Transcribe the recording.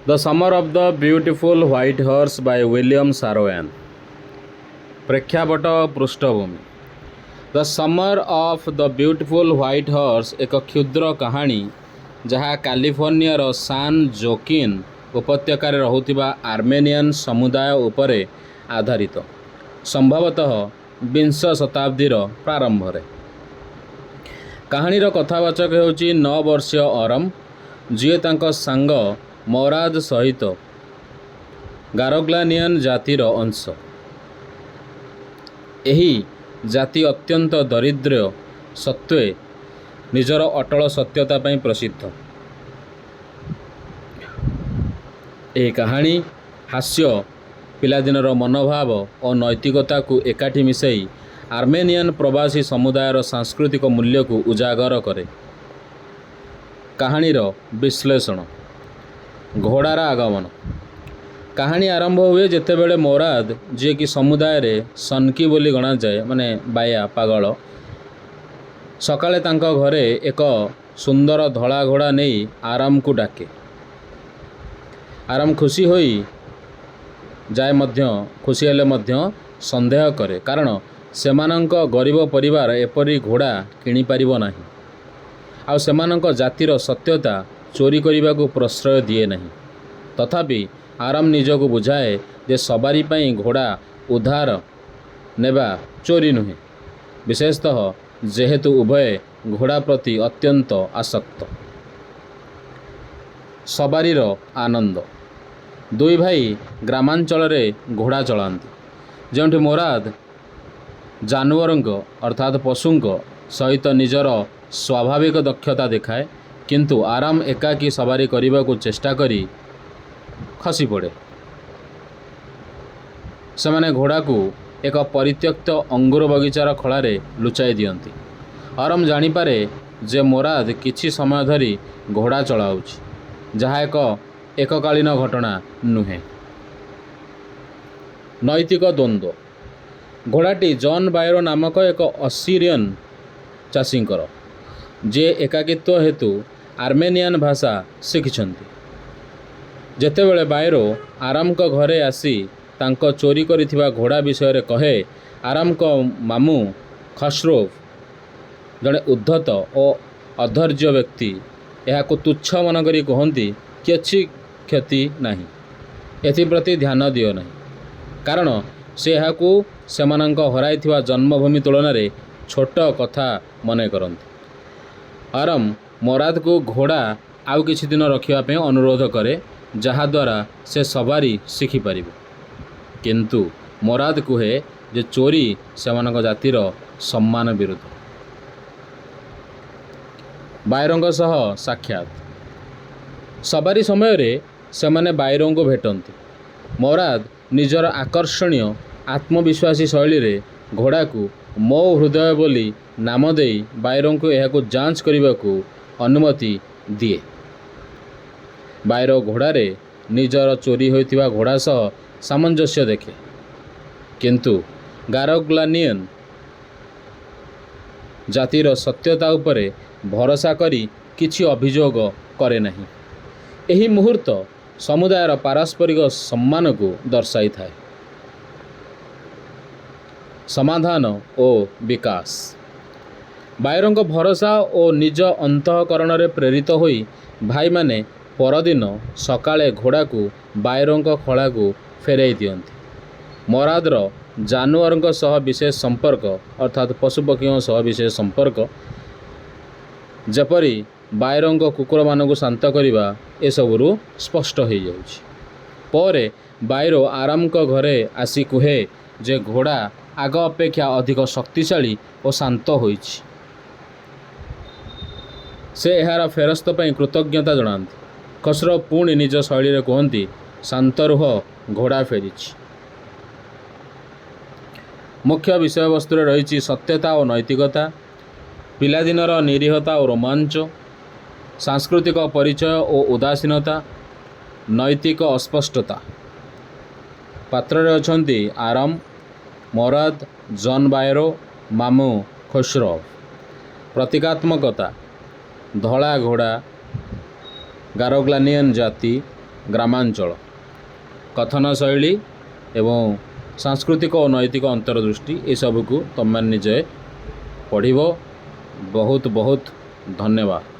The Summer of the Beautiful White Horse by William Saroyan. ପ୍ରେକ୍ଷାପଟ ପୃଷ୍ଠଭୂମି the summer of the beautiful white horse ଏକ କ୍ଷୁଦ୍ର କାହାଣୀ ଯାହା କାଲିଫର୍ଣ୍ଣିଆର ସାନ୍ ଜୋକିନ୍ ଉପତ୍ୟକାରେ ରହୁଥିବା ଆର୍ମେନିଆନ୍ ସମୁଦାୟ ଉପରେ ଆଧାରିତ, ସମ୍ଭବତଃ ବିଂଶ ଶତାବ୍ଦୀର ପ୍ରାରମ୍ଭରେ। କାହାଣୀର କଥାବାଚକ ହେଉଛି 9 ବର୍ଷୀୟ ଅରମ୍, ଯିଏ ତାଙ୍କ ସାଙ୍ଗ ମରାଦ ସହିତ ଗାରୋଗ୍ଲାନିଆନ୍ ଜାତିର ଅଂଶ। ଏହି ଜାତି ଅତ୍ୟନ୍ତ ଦରିଦ୍ର ସତ୍ତ୍ୱେ ନିଜର ଅଟଳ ସତ୍ୟତା ପାଇଁ ପ୍ରସିଦ୍ଧ। ଏହି କାହାଣୀ ହାସ୍ୟ, ପିଲାଦିନର ମନୋଭାବ ଓ ନୈତିକତାକୁ ଏକାଠି ମିଶାଇ ଆର୍ମେନିଆନ୍ ପ୍ରବାସୀ ସମୁଦାୟର ସାଂସ୍କୃତିକ ମୂଲ୍ୟକୁ ଉଜାଗର କରେ। କାହାଣୀର ବିଶ୍ଳେଷଣ। ଘୋଡ଼ାର ଆଗମନ। କାହାଣୀ ଆରମ୍ଭ ହୁଏ ଯେତେବେଳେ ମୋରାଦ, ଯିଏକି ସମୁଦାୟରେ ସନ୍କି ବୋଲି ଗଣାଯାଏ, ମାନେ ବାୟା ପାଗଳ, ସକାଳେ ତାଙ୍କ ଘରେ ଏକ ସୁନ୍ଦର ଧଳା ଘୋଡ଼ା ନେଇ ଆରାମକୁ ଡାକେ। ଆରାମ ଖୁସି ହେଲେ ମଧ୍ୟ ସନ୍ଦେହ କରେ, କାରଣ ସେମାନଙ୍କ ଗରିବ ପରିବାର ଏପରି ଘୋଡ଼ା କିଣିପାରିବ ନାହିଁ, ଆଉ ସେମାନଙ୍କ ଜାତିର ସତ୍ୟତା ଚୋରି କରିବାକୁ ପ୍ରଶ୍ରୟ ଦିଏ ନାହିଁ। ତଥାପି ଆରାମ ନିଜକୁ ବୁଝାଏ ଯେ ସବାରି ପାଇଁ ଘୋଡ଼ା ଉଧାର ନେବା ଚୋରି ନୁହେଁ, ବିଶେଷତଃ ଯେହେତୁ ଉଭୟେ ଘୋଡ଼ା ପ୍ରତି ଅତ୍ୟନ୍ତ ଆସକ୍ତ। ସବାରିର ଆନନ୍ଦ। ଦୁଇ ଭାଇ ଗ୍ରାମାଞ୍ଚଳରେ ଘୋଡ଼ା ଚଳାନ୍ତି, ଯେଉଁଠି ମୋରାଦ ଜାନୁଆରଙ୍କ ଅର୍ଥାତ୍ ପଶୁଙ୍କ ସହିତ ନିଜର ସ୍ୱାଭାବିକ ଦକ୍ଷତା ଦେଖାଏ, କିନ୍ତୁ ଆରାମ ଏକାକୀ ସବାରି କରିବାକୁ ଚେଷ୍ଟା କରି ଖସି ପଡ଼େ। ସେମାନେ ଘୋଡ଼ାକୁ ଏକ ପରିତ୍ୟକ୍ତ ଅଙ୍ଗୁର ବଗିଚାର ଖଳାରେ ଲୁଚାଇ ଦିଅନ୍ତି। ଆରାମ ଜାଣିପାରେ ଯେ ମୋରାଦ କିଛି ସମୟ ଧରି ଘୋଡ଼ା ଚଳାଉଛି, ଯାହା ଏକ ଏକକାଳୀନ ଘଟଣା ନୁହେଁ। ନୈତିକ ଦ୍ୱନ୍ଦ୍ୱ। ଘୋଡ଼ାଟି ଜନ୍ ବାୟରୋ ନାମକ ଏକ ଅସିରିଆନ୍ ଚାଷୀଙ୍କର, ଯିଏ ଏକାକିତ୍ୱ ହେତୁ ଆର୍ମେନିଆନ୍ ଭାଷା ଶିଖିଛନ୍ତି। ଯେତେବେଳେ ବାୟରୋ ଆରାମଙ୍କ ଘରେ ଆସି ତାଙ୍କ ଚୋରି କରିଥିବା ଘୋଡ଼ା ବିଷୟରେ କହେ, ଆରାମଙ୍କ ମାମୁଁ ଖସରୋଭ୍, ଜଣେ ଉଦ୍ଧତ ଓ ଅଧୈର୍ଯ୍ୟ ବ୍ୟକ୍ତି, ଏହାକୁ ତୁଚ୍ଛ ମନେକରି କୁହନ୍ତି, କିଛି କ୍ଷତି ନାହିଁ, ଏଥିପ୍ରତି ଧ୍ୟାନ ଦିଅ ନାହିଁ, କାରଣ ସେ ଏହାକୁ ସେମାନଙ୍କ ହରାଇଥିବା ଜନ୍ମଭୂମି ତୁଳନାରେ ଛୋଟ କଥା ମନେ କରନ୍ତି। ଆରାମ ମୋରାଦକୁ ଘୋଡ଼ା ଆଉ କିଛି ଦିନ ରଖିବା ପାଇଁ ଅନୁରୋଧ କରେ, ଯାହାଦ୍ୱାରା ସେ ସବାରି ଶିଖିପାରିବ, କିନ୍ତୁ ମୋରାଦ କୁହେ ଯେ ଚୋରି ସେମାନଙ୍କ ଜାତିର ସମ୍ମାନ ବିରୁଦ୍ଧ। ବାୟରୋଙ୍କ ସହ ସାକ୍ଷାତ। ସବାରି ସମୟରେ ସେମାନେ ବାୟରୋଙ୍କୁ ଭେଟନ୍ତି। ମୋରାଦ ନିଜର ଆକର୍ଷଣୀୟ ଆତ୍ମବିଶ୍ୱାସୀ ଶୈଳୀରେ ଘୋଡ଼ାକୁ ମୋ ହୃଦୟ ବୋଲି ନାମ ଦେଇ ବାୟରୋଙ୍କୁ ଏହାକୁ ଯାଞ୍ଚ କରିବାକୁ ଅନୁମତି ଦିଏ। ବାୟରୋ ଘୋଡ଼ାରେ ନିଜର ଚୋରି ହୋଇଥିବା ଘୋଡ଼ା ସହ ସାମଞ୍ଜସ୍ୟ ଦେଖେ, କିନ୍ତୁ ଗାରୋଗ୍ଲାନିଆନ୍ ଜାତିର ସତ୍ୟତା ଉପରେ ଭରସା କରି କିଛି ଅଭିଯୋଗ କରେ ନାହିଁ। ଏହି ମୁହୂର୍ତ୍ତ ସମୁଦାୟର ପାରସ୍ପରିକ ସମ୍ମାନକୁ ଦର୍ଶାଇଥାଏ। ସମାଧାନ ଓ ବିକାଶ। ବାୟରୋଙ୍କ ଭରସା ଓ ନିଜ ଅନ୍ତଃକରଣରେ ପ୍ରେରିତ ହୋଇ ଭାଇମାନେ ପରଦିନ ସକାଳେ ଘୋଡ଼ାକୁ ବାୟରୋଙ୍କ ଖଳାକୁ ଫେରାଇ ଦିଅନ୍ତି। ମୋରାଦର ଜାନୁଆରଙ୍କ ସହ ବିଶେଷ ସମ୍ପର୍କ, ଅର୍ଥାତ୍ ପଶୁପକ୍ଷୀଙ୍କ ସହ ବିଶେଷ ସମ୍ପର୍କ, ଯେପରି ବାୟରୋଙ୍କ କୁକୁରମାନଙ୍କୁ ଶାନ୍ତ କରିବା, ଏସବୁରୁ ସ୍ପଷ୍ଟ ହୋଇଯାଉଛି। ପରେ ବାୟରୋ ଆରାମଙ୍କ ଘରେ ଆସି କୁହେ ଯେ ଘୋଡ଼ା ଆଗ ଅପେକ୍ଷା ଅଧିକ ଶକ୍ତିଶାଳୀ ଓ ଶାନ୍ତ ହୋଇଛି। ସେ ଏହାର ଫେରସ୍ତ ପାଇଁ କୃତଜ୍ଞତା ଜଣାନ୍ତି। ଖସରୋଭ୍ ପୁଣି ନିଜ ଶୈଳୀରେ କୁହନ୍ତି, ଶାନ୍ତ ରୁହ, ଘୋଡ଼ା ଫେରିଛି। ମୁଖ୍ୟ ବିଷୟବସ୍ତୁରେ ରହିଛି ସତ୍ୟତା ଓ ନୈତିକତା, ପିଲାଦିନର ନିରୀହତା ଓ ରୋମାଞ୍ଚ, ସାଂସ୍କୃତିକ ପରିଚୟ ଓ ଉଦାସୀନତା, ନୈତିକ ଅସ୍ପଷ୍ଟତା। ପାତ୍ରରେ ଅଛନ୍ତି ଆରାମ, ମୋରାଦ, ଜନ୍ ବାୟରୋ, ମାମୁଁ ଖସରୋଭ୍। ପ୍ରତୀକାତ୍ମକତା। ଧଳା ଘୋଡ଼ା, ଗାରୋଗ୍ଲାନିଆନ୍ ଜାତି, ଗ୍ରାମାଞ୍ଚଳ କଥନ ଶୈଳୀ ଏବଂ ସାଂସ୍କୃତିକ ଓ ନୈତିକ ଅନ୍ତର୍ଦୃଷ୍ଟି ଏସବୁକୁ ତୁମମାନେ ନିଜେ ପଢ଼ିବ। ବହୁତ ବହୁତ ଧନ୍ୟବାଦ।